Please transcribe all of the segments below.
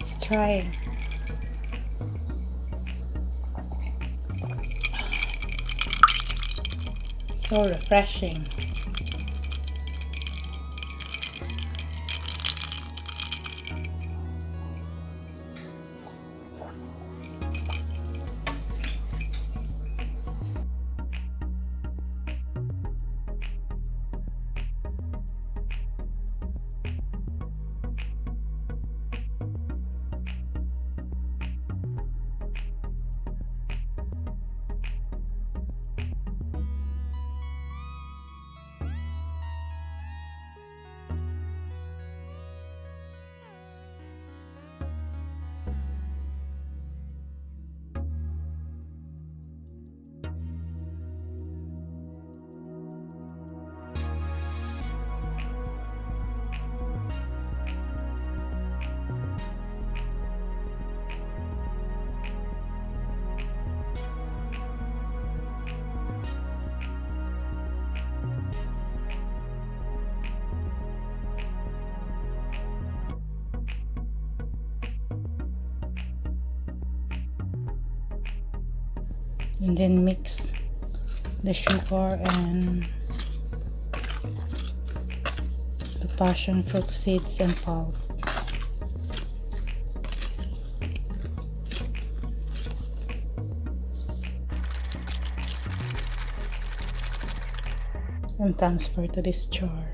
Let's try. So refreshing. And then mix the sugar and the passion fruit seeds and pulp. And transfer to this jar.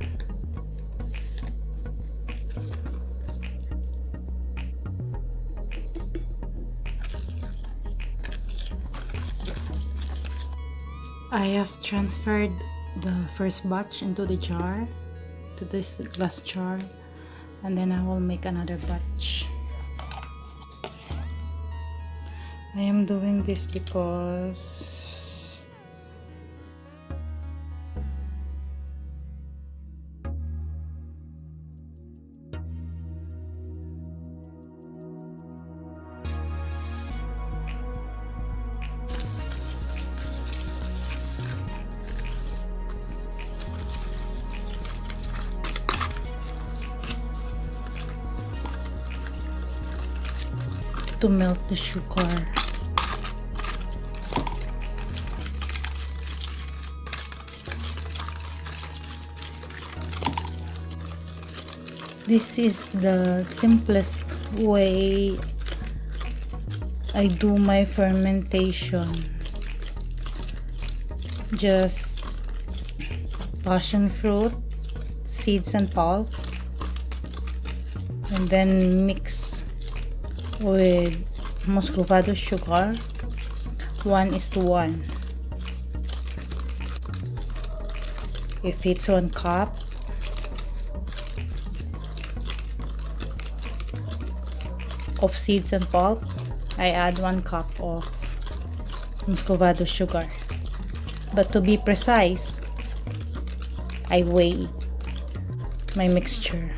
I have transferred the first batch into the jar, to this glass jar, and then I will make another batch. I am doing this because to melt the sugar. This is the simplest way I do my fermentation. Just passion fruit, seeds and pulp, and then mix with Muscovado sugar 1:1. If it's 1 cup, of seeds and pulp, I add 1 cup of Muscovado sugar. But to be precise, I weigh my mixture.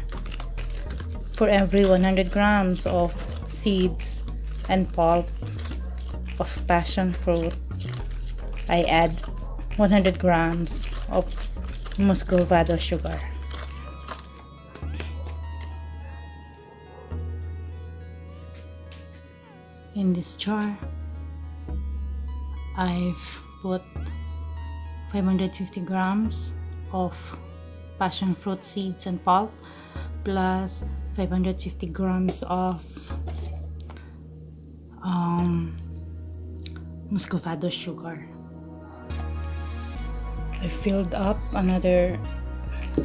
For every 100 grams of seeds and pulp of passion fruit, I add 100 grams of Muscovado sugar. In this jar, I've put 550 grams of passion fruit seeds and pulp plus 550 grams of Muscovado sugar. I filled up another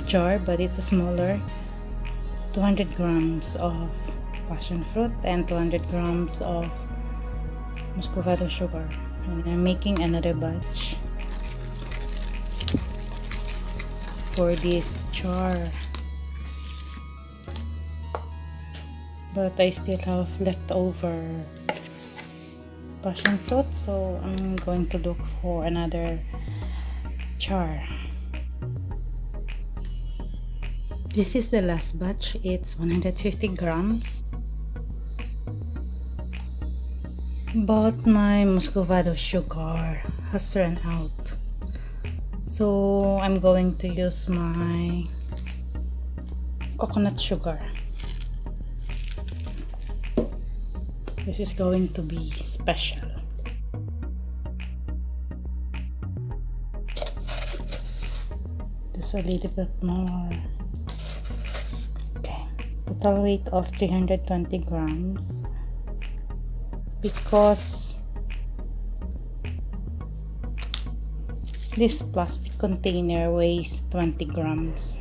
jar, but it's smaller, 200 grams of passion fruit and 200 grams of Muscovado sugar, and I'm making another batch for this jar, but I still have leftover passion fruit, so I'm going to look for another jar. This is the last batch. It's 150 grams, but my Muscovado sugar has run out, so I'm going to use my coconut sugar. This is going to be special. Just a little bit more. Okay, total weight of 320 grams. Because this plastic container weighs 20 grams.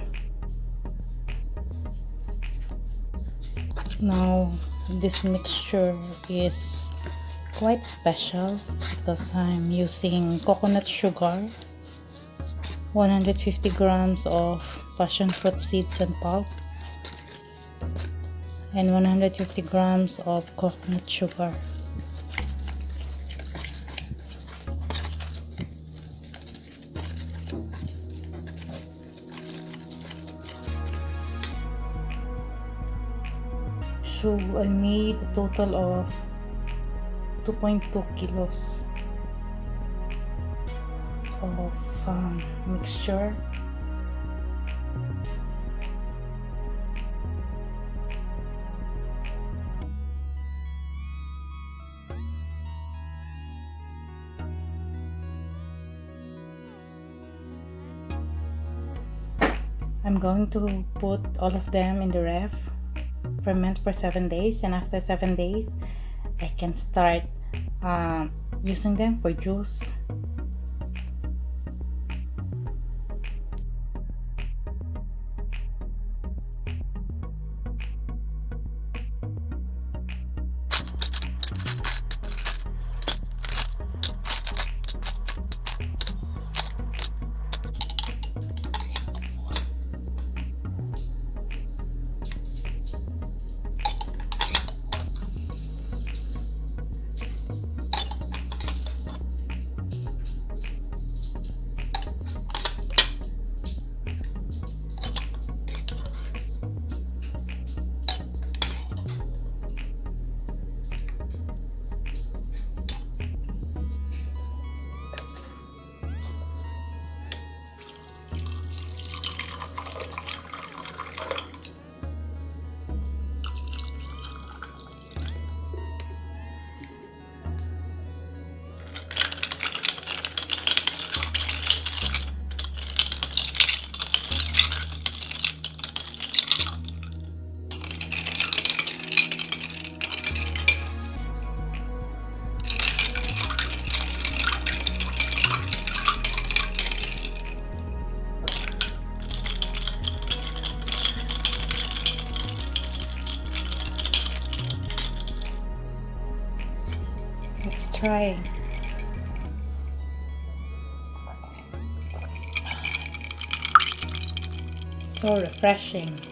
Now, this mixture is quite special because I'm using coconut sugar, 150 grams of passion fruit seeds and pulp, and 150 grams of coconut sugar. So I made a total of 2.2 kilos of mixture. I'm going to put all of them in the ref, ferment for 7 days, and after 7 days I can start using them for juice. Let's try. So refreshing.